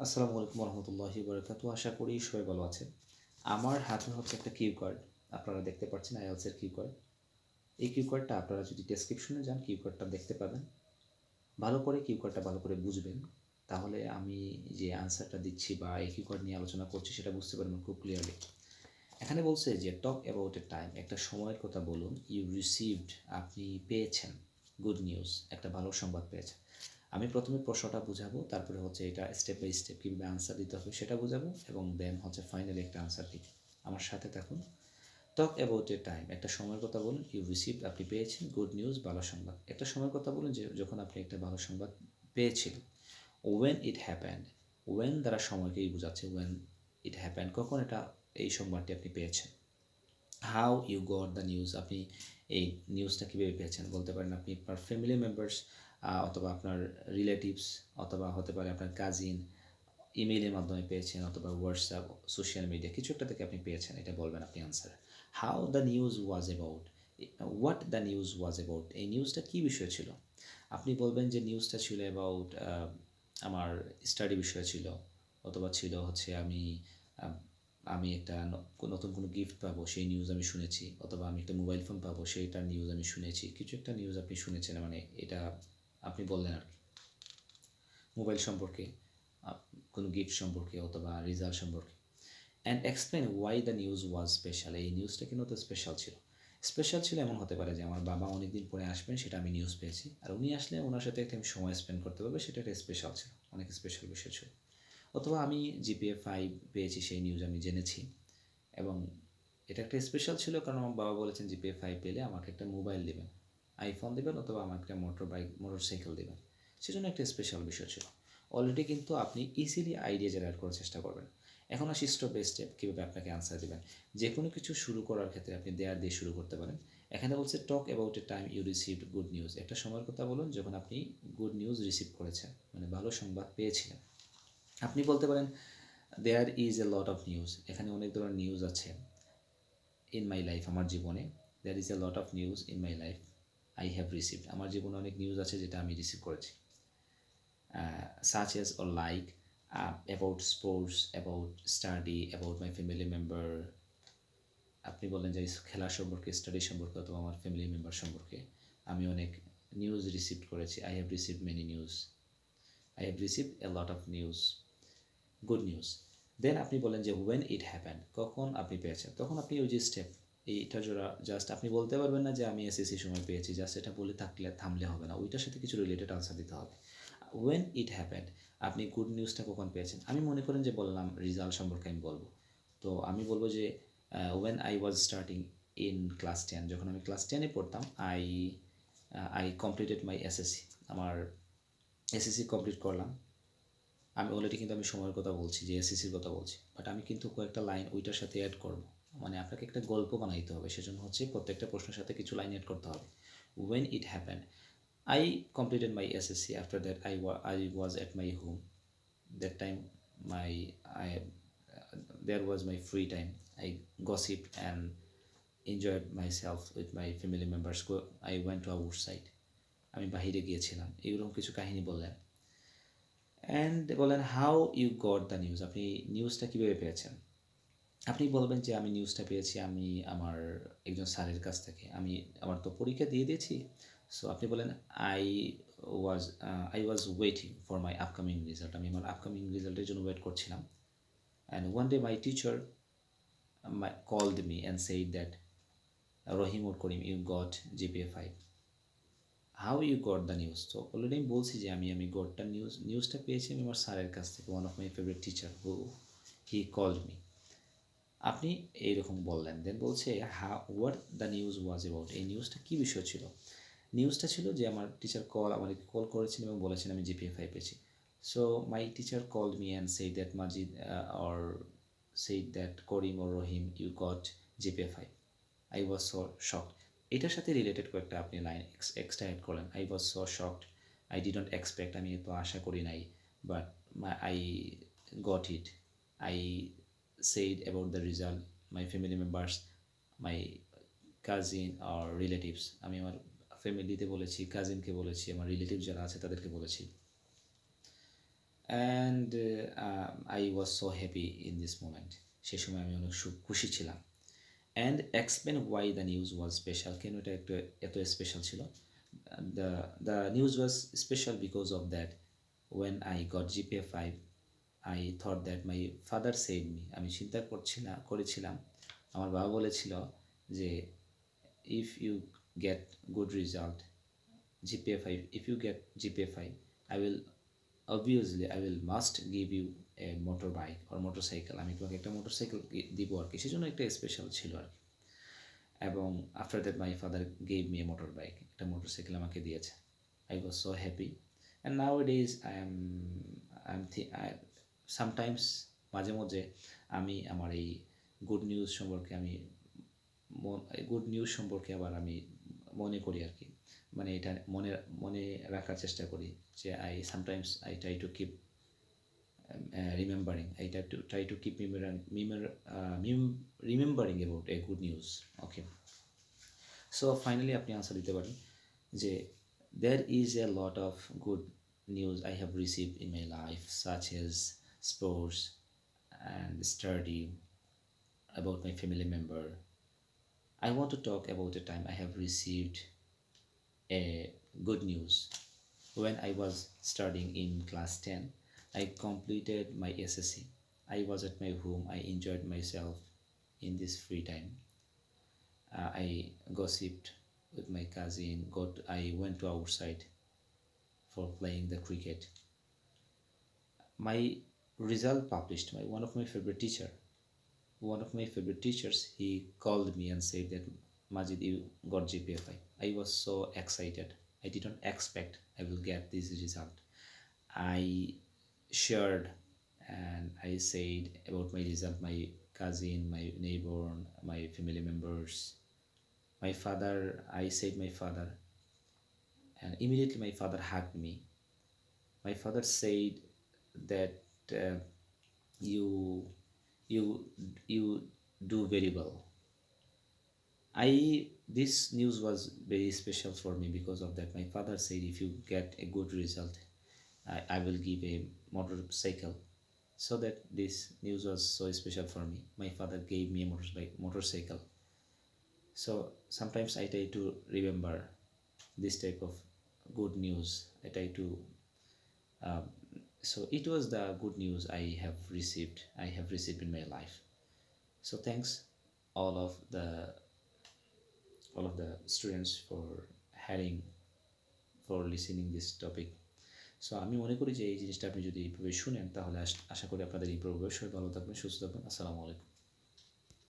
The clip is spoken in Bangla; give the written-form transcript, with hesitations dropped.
আসসালামু আলাইকুম রহমতুল্লাহি বারাকাতু। আশা করি সবাই ভালো আছেন। আমার হাতে হচ্ছে একটা কিউ কার্ড, আপনারা দেখতে পাচ্ছেন আইএলসের কিউ কার্ড। এই কিউ কার্ডটা আপনারা যদি ডেসক্রিপশনে যান কিউ কার্ডটা দেখতে পাবেন। ভালো করে কিউ কার্ডটা ভালো করে বুঝবেন, তাহলে আমি যে আনসারটা দিচ্ছি বা এই কিউ কার্ড নিয়ে আলোচনা করছি সেটা বুঝতে পারবেন খুব ক্লিয়ারলি। এখানে বলছে যে টক অ্যাবাউট এ টাইম, একটা সময়ের কথা বলুন, ইউ রিসিভড, আপনি পেয়েছেন, গুড নিউজ, একটা ভালো সংবাদ পেয়েছেন। আমি প্রথমে প্রশ্নটা বুঝাবো, তারপরে হচ্ছে এটা স্টেপ বাই স্টেপ কীভাবে আনসার দিতে হবে সেটা বুঝাবো, এবং দেন হচ্ছে ফাইনালি একটা আনসার দিব। আমার সাথে থাকুন। টক অ্যাবাউট এ টাইম, একটা সময়ের কথা বলুন, ইউ রিসিভড, আপনি পেয়েছেন, গুড নিউজ, ভালো সংবাদ। একটা সময়ের কথা বলুন যে যখন আপনি একটা ভালো সংবাদ পেয়েছিলেন। ওয়েন ইট হ্যাপেন্ড, ওয়েন দ্বারা সময়কেই বোঝাচ্ছে, ওয়েন ইট হ্যাপেন্ড, কখন এটা এই সংবাদটি আপনি পেয়েছেন। How you got the news, আপনি এই নিউজটা কীভাবে পেয়েছেন। বলতে পারেন আপনি আপনার ফ্যামিলি মেম্বার্স, অথবা আপনার রিলেটিভস, অথবা হতে পারে আপনার কাজিন, ইমেইলের মাধ্যমে পেয়েছেন, অথবা হোয়াটসঅ্যাপ, সোশ্যাল মিডিয়া, কিছু একটা থেকে আপনি পেয়েছেন, এটা বলবেন আপনি answer. How the news was about, what the news was about, এই নিউজটা কী বিষয় ছিল। আপনি বলবেন যে নিউজটা ছিল অ্যাবাউট আমার স্টাডি বিষয় ছিল, অথবা ছিল হচ্ছে আহ, আমি একটা নতুন কোনো গিফট পাবো সেই নিউজ আমি শুনেছি, অথবা আমি একটা মোবাইল ফোন পাবো সেইটার নিউজ আমি শুনেছি, কিছু একটা নিউজ আপনি শুনেছেন, মানে এটা আপনি বললেন আর কি। মোবাইল সম্পর্কে, কোনো গিফট সম্পর্কে, অথবা রেজাল্ট সম্পর্কে। And explain why the news was special, এই নিউজটা কেন তো স্পেশাল ছিল। স্পেশাল ছিল এমন হতে পারে যে আমার বাবা অনেক দিন পরে আসবেন, সেটা আমি নিউজ পেয়েছি, আর উনি আসলে ওনার সাথে একটা আমি সময় স্পেন্ড করতে পারবো, সেটা একটা স্পেশাল ছিল, অনেক স্পেশাল বিষয় ছিল। অথবা আমি জিপিএ 5 পেয়েছি, সেই নিউজ আমি জেনেছি, এবং এটা একটা স্পেশাল ছিল কারণ আমার বাবা বলেছেন জিপিএ 5 পেলে আমাকে একটা মোবাইল দেবেন, আইফোন দেবেন, অথবা আমাকে একটা মোটর সাইকেল দেবেন, সেজন্য একটা স্পেশাল বিষয় ছিল। অলরেডি কিন্তু আপনি ইজিলি আইডিয়া জেনারেট করার চেষ্টা করবেন। এখন আসি স্টেপ বাই স্টেপ কীভাবে আপনাকে আনসার দেবেন। যে কোনো কিছু শুরু করার ক্ষেত্রে আপনি দেয়ার দিয়ে শুরু করতে পারেন। এখানে বলছে talk about a time you received good news, একটা সময়ের কথা বলুন যখন আপনি গুড নিউজ রিসিভ করেছেন, মানে ভালো সংবাদ পেয়েছিলেন। আপনি বলতে পারেন there is a lot of news, এখানে অনেক ধরনের নিউজ আছে ইন মাই লাইফ, আমার জীবনে। There is a lot of news in my life I have received, আমার জীবনে অনেক নিউজ আছে যেটা আমি রিসিভ করেছি। Such as or like about sports, about study, about my family member. আপনি বলেন যে খেলা সম্পর্কে, স্টাডি সম্পর্কে, অথবা আমার ফ্যামিলি মেম্বার সম্পর্কে আমি অনেক নিউজ রিসিভ করেছি। I have received many news, I have received a lot of news, good news. Then আপনি বলেন যে ওয়েন ইট হ্যাপেন্ড, কখন আপনি পেয়েছেন, তখন আপনি ওই যে স্টেপ, এইটা জোড়া জাস্ট আপনি বলতে পারবেন না যে আমি এসএসসি সময় পেয়েছি, জাস্ট এটা বলে থামলে হবে না, ওইটার সাথে কিছু রিলেটেড আনসার দিতে হবে। ওয়েন ইট হ্যাপেন্ড, আপনি গুড নিউজটা কখন পেয়েছেন। আমি মনে করেন যে বললাম রেজাল্ট সম্পর্কে আমি বলবো, তো আমি বলবো যে when I was starting in class 10, যখন আমি ক্লাস 10-এ পড়তাম, আই কমপ্লিটেড মাই এসএসসি, আমার এসএসসি কমপ্লিট করলাম। আমি অলরেডি কিন্তু আমি সময়ের কথা বলছি, যে এসএসসির কথা বলছি, বাট আমি কিন্তু কয়েকটা লাইন ওইটার সাথে অ্যাড করব, মানে আপনাকে একটা গল্প বানাইতে হবে, সেজন্য হচ্ছে প্রত্যেকটা প্রশ্নের সাথে কিছু লাইন অ্যাড করতে হবে। When it happened, I completed my SSC. After that, I was at my home. That time, my I there was my free time. I gossiped and enjoyed myself with my family members. I went to outside. আমি বাহিরে গিয়েছিলাম, এইরকম কিছু কাহিনী বললেন। অ্যান্ড বলেন how you got the news, আপনি নিউজটা কীভাবে পেয়েছেন। আপনি বলবেন যে আমি নিউজটা পেয়েছি আমি আমার একজন স্যারের কাছ থেকে, আমি আমার তো পরীক্ষা দিয়ে দিয়েছি। সো আপনি বলেন I was waiting for my upcoming result, আমি আমার আপকামিং রেজাল্টের জন্য ওয়েট করছিলাম। And one day my teacher called me and said that Rahim or Karim you got GPA 5, how you got the news. তো অলরেডি আমি বলছি যে আমি গটটা নিউজটা পেয়েছি আমি আমার স্যারের কাছ থেকে, one of my favourite teacher he called me. আপনি এইরকম বললেন, দেন বলছে what the news was about, এই নিউজটা কী বিষয় ছিল। নিউজটা ছিল যে আমার টিচার আমাকে কল করেছেন এবং বলেছেন আমি জিপিএ 5 পেয়েছি। So my teacher called me and said that Majid or said that Karim or Rahim you got GPA 5, I was so shocked. এটার সাথে রিলেটেড কয়েকটা আপনি লাইন এক্সট্রা অ্যাড করলেন। I was so shocked, I did not expect, আমি তো আশা করি নাই, but I got it, I said about the result, my family members, my cousin or relatives, আমি আমার ফ্যামিলিতে বলেছি, কাজিনকে বলেছি, আমার রিলেটিভ যারা আছে তাদেরকে বলেছি। And I was so happy in this moment. সে সময় আমি অনেক খুশি ছিলাম। And explain why the news was special, কেন এটা একটু এত স্পেশাল ছিল। The news was special because of that when I got GPA 5 I thought that my father said me, আমি চিন্তা করেছিলাম, আমার বাবা বলেছিল যে if you get good result GPA 5, if you get GPA 5, I will obviously I will must give you a motorbike or motorcycle, আমি তোমাকে একটা মোটরসাইকেল দিব আর কি, সেজন্য একটা স্পেশাল ছিল আর কি। এবং after that my father gave me a motor bike, একটা মোটরসাইকেল আমাকে দিয়েছে। I was so happy. And now days I sometimes, মাঝে মধ্যে আমি আমার এই গুড নিউজ সম্পর্কে আবার আমি মনে করি আর কি, মানে এটা মনে রাখার চেষ্টা করি যে I try to keep remembering. I try to keep remembering about a good news. Okay. So finally আপনি আনসার দিতে পারেন যে there is a lot of good news I have received in my life, such as sports and study, about my family member. I want to talk about a time I have received a good news. When I was studying in class 10, I completed my SSC. I was at my home. I enjoyed myself in this free time. I gossiped with my cousin. I went to outside for playing the cricket. My result published. One of my favorite teachers, he called me and said that Majid, you got GPA 5. I was so excited. I didn't expect I will get this result. I shared and I said about my result, my cousin, my neighbor, my family members, my father. I said my father, and immediately my father hugged me. My father said that you you you do very well. This news was very special for me because of that. My father said if you get a good result, I will give a motorcycle. So that this news was so special for me. My father gave me a motorcycle. So sometimes I try to remember this type of good news. I try to. Um, so it was the good news I have received. I have received in my life. So thanks all of the students for having for listening this topic. So আমি মনে করি যে এই জিনিসটা আপনি যদি এইভাবে শুনেন তাহলে আশা করি আপনাদের এই প্রভাবে সবাই ভালো থাকবেন, সুস্থ থাকবেন। আসসালামু আলাইকুম।